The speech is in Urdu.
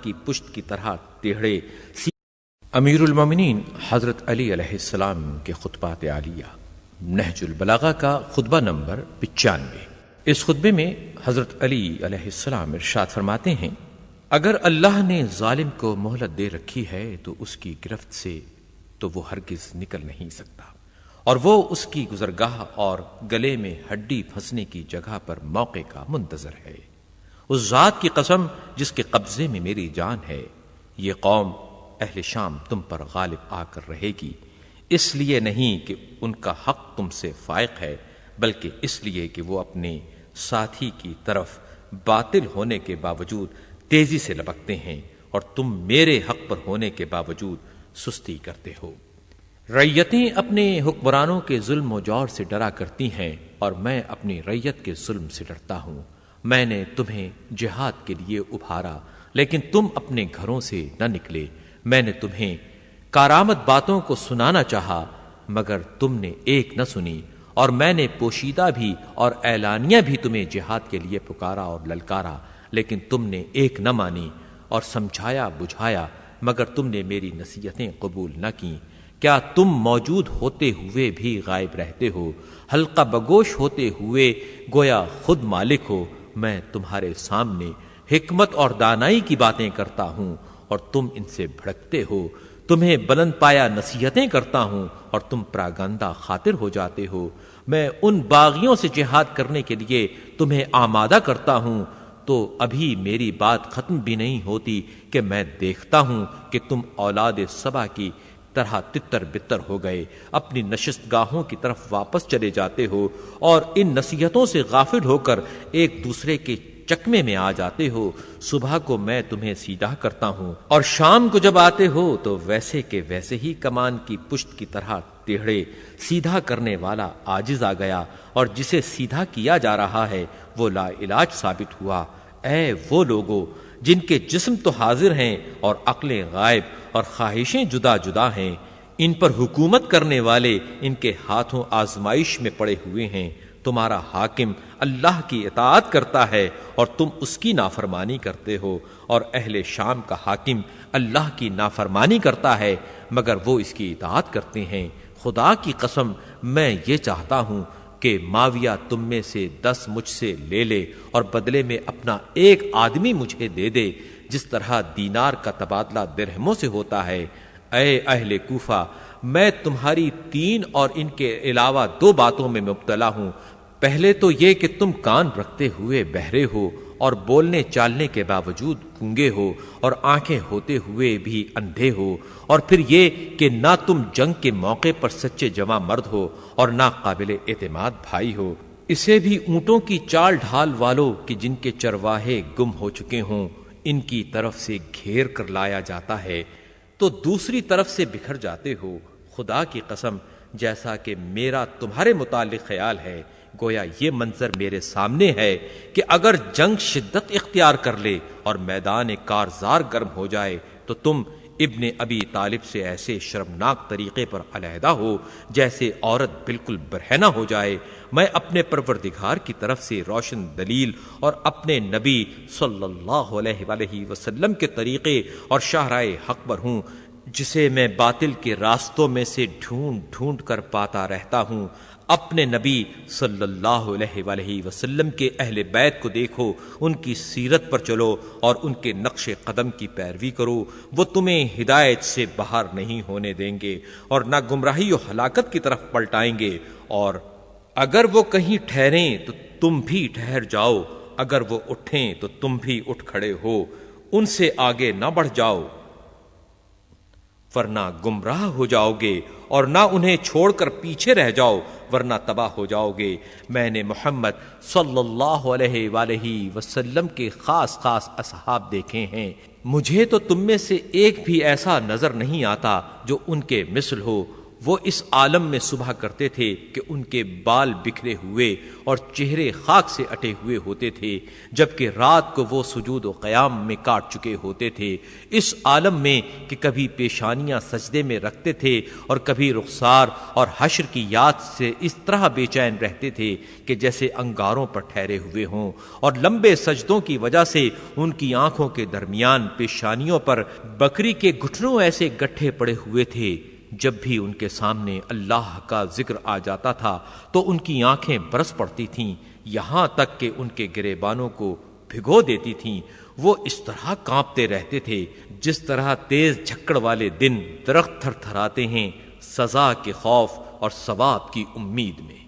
کی پشت کی طرح ٹیڑھے امیر المومنین حضرت علی علیہ السلام کے خطبات عالیہ نہج البلاغہ کا خطبہ نمبر 95۔ اس خطبے میں حضرت علی علیہ السلام ارشاد فرماتے ہیں، اگر اللہ نے ظالم کو مہلت دے رکھی ہے تو اس کی گرفت سے تو وہ ہرگز نکل نہیں سکتا، اور وہ اس کی گزرگاہ اور گلے میں ہڈی پھنسنے کی جگہ پر موقع کا منتظر ہے۔ اس ذات کی قسم جس کے قبضے میں میری جان ہے، یہ قوم اہل شام تم پر غالب آ کر رہے گی، اس لیے نہیں کہ ان کا حق تم سے فائق ہے، بلکہ اس لیے کہ وہ اپنے ساتھی کی طرف باطل ہونے کے باوجود تیزی سے لپکتے ہیں، اور تم میرے حق پر ہونے کے باوجود سستی کرتے ہو۔ رعیتیں اپنے حکمرانوں کے ظلم و جور سے ڈرا کرتی ہیں، اور میں اپنی رعیت کے ظلم سے ڈرتا ہوں۔ میں نے تمہیں جہاد کے لیے ابھارا، لیکن تم اپنے گھروں سے نہ نکلے۔ میں نے تمہیں کارآمد باتوں کو سنانا چاہا، مگر تم نے ایک نہ سنی، اور میں نے پوشیدہ بھی اور اعلانیہ بھی تمہیں جہاد کے لیے پکارا اور للکارا، لیکن تم نے ایک نہ مانی، اور سمجھایا بجھایا، مگر تم نے میری نصیحتیں قبول نہ کیں۔ کیا تم موجود ہوتے ہوئے بھی غائب رہتے ہو؟ حلقہ بگوش ہوتے ہوئے گویا خود مالک ہو۔ میں تمہارے سامنے حکمت اور دانائی کی باتیں کرتا ہوں، اور تم ان سے بھڑکتے ہو۔ تمہیں بلند پایا نصیحتیں کرتا ہوں، اور تم پراگندہ خاطر ہو جاتے ہو۔ میں ان باغیوں سے جہاد کرنے کے لیے تمہیں آمادہ کرتا ہوں، تو ابھی میری بات ختم بھی نہیں ہوتی کہ میں دیکھتا ہوں کہ تم اولاد سبا کی طرح تتر بتر ہو گئے، اپنی نشست گاہوں کی طرف واپس چلے جاتے ہو، اور ان نصیحتوں سے غافل ہو کر ایک دوسرے کے چکمے میں آ جاتے ہو۔ صبح کو میں تمہیں سیدھا کرتا ہوں، اور شام کو جب آتے ہو تو ویسے کے ویسے ہی کمان کی پشت کی طرح ٹیڑھے۔ سیدھا کرنے والا عاجز آ گیا، اور جسے سیدھا کیا جا رہا ہے وہ لا علاج ثابت ہوا۔ اے وہ لوگو جن کے جسم تو حاضر ہیں اور عقلیں غائب اور خواہشیں جدا جدا ہیں، ان پر حکومت کرنے والے ان کے ہاتھوں آزمائش میں پڑے ہوئے ہیں۔ تمہارا حاکم اللہ کی اطاعت کرتا ہے اور تم اس کی نافرمانی کرتے ہو، اور اہل شام کا حاکم اللہ کی نافرمانی کرتا ہے مگر وہ اس کی اطاعت کرتے ہیں۔ خدا کی قسم میں یہ چاہتا ہوں کہ معاویہ تم میں سے 10 مجھ سے لے لے، اور بدلے میں اپنا ایک آدمی مجھے دے دے، جس طرح دینار کا تبادلہ درہموں سے ہوتا ہے۔ اے اہل کوفہ، میں تمہاری 3 اور ان کے علاوہ 2 باتوں میں مبتلا ہوں۔ پہلے تو یہ کہ تم کان رکھتے ہوئے بہرے ہو، اور بولنے چالنے کے باوجود گونگے ہو، اور آنکھیں ہوتے ہوئے بھی اندھے ہو، اور پھر یہ کہ نہ تم جنگ کے موقع پر سچے جواں مرد ہو، اور نہ قابل اعتماد بھائی ہو۔ اسے بھی اونٹوں کی چال ڈھال والوں کہ جن کے چرواہے گم ہو چکے ہوں ان کی طرف سے گھیر کر لایا جاتا ہے تو دوسری طرف سے بکھر جاتے ہو۔ خدا کی قسم جیسا کہ میرا تمہارے متعلق خیال ہے، گویا یہ منظر میرے سامنے ہے کہ اگر جنگ شدت اختیار کر لے اور میدان کارزار گرم ہو جائے تو تم ابن ابی طالب سے ایسے شرمناک طریقے پر علیحدہ ہو جیسے عورت بالکل برہنہ ہو جائے۔ میں اپنے پروردگار کی طرف سے روشن دلیل اور اپنے نبی صلی اللہ علیہ وآلہ وسلم کے طریقے اور شاہراہ حق پر ہوں، جسے میں باطل کے راستوں میں سے ڈھونڈ ڈھونڈ کر پاتا رہتا ہوں۔ اپنے نبی صلی اللہ علیہ وآلہ وسلم کے اہل بیت کو دیکھو، ان کی سیرت پر چلو اور ان کے نقش قدم کی پیروی کرو۔ وہ تمہیں ہدایت سے باہر نہیں ہونے دیں گے اور نہ گمراہی و ہلاکت کی طرف پلٹائیں گے، اور اگر وہ کہیں ٹھہریں تو تم بھی ٹھہر جاؤ، اگر وہ اٹھیں تو تم بھی اٹھ کھڑے ہو۔ ان سے آگے نہ بڑھ جاؤ ورنہ گمراہ ہو جاؤ گے، اور نہ انہیں چھوڑ کر پیچھے رہ جاؤ ورنہ تباہ ہو جاؤ گے۔ میں نے محمد صلی اللہ علیہ وآلہ وسلم کے خاص اصحاب دیکھے ہیں، مجھے تو تم میں سے ایک بھی ایسا نظر نہیں آتا جو ان کے مثل ہو۔ وہ اس عالم میں صبح کرتے تھے کہ ان کے بال بکھرے ہوئے اور چہرے خاک سے اٹے ہوئے ہوتے تھے، جبکہ رات کو وہ سجود و قیام میں کاٹ چکے ہوتے تھے، اس عالم میں کہ کبھی پیشانیاں سجدے میں رکھتے تھے اور کبھی رخسار اور حشر کی یاد سے اس طرح بے چین رہتے تھے کہ جیسے انگاروں پر ٹھہرے ہوئے ہوں، اور لمبے سجدوں کی وجہ سے ان کی آنکھوں کے درمیان پیشانیوں پر بکری کے گھٹنوں ایسے گٹھے پڑے ہوئے تھے۔ جب بھی ان کے سامنے اللہ کا ذکر آ جاتا تھا تو ان کی آنکھیں برس پڑتی تھیں، یہاں تک کہ ان کے گریبانوں کو بھگو دیتی تھیں۔ وہ اس طرح کانپتے رہتے تھے جس طرح تیز جھکڑ والے دن درخت تھر تھراتے ہیں، سزا کے خوف اور ثواب کی امید میں۔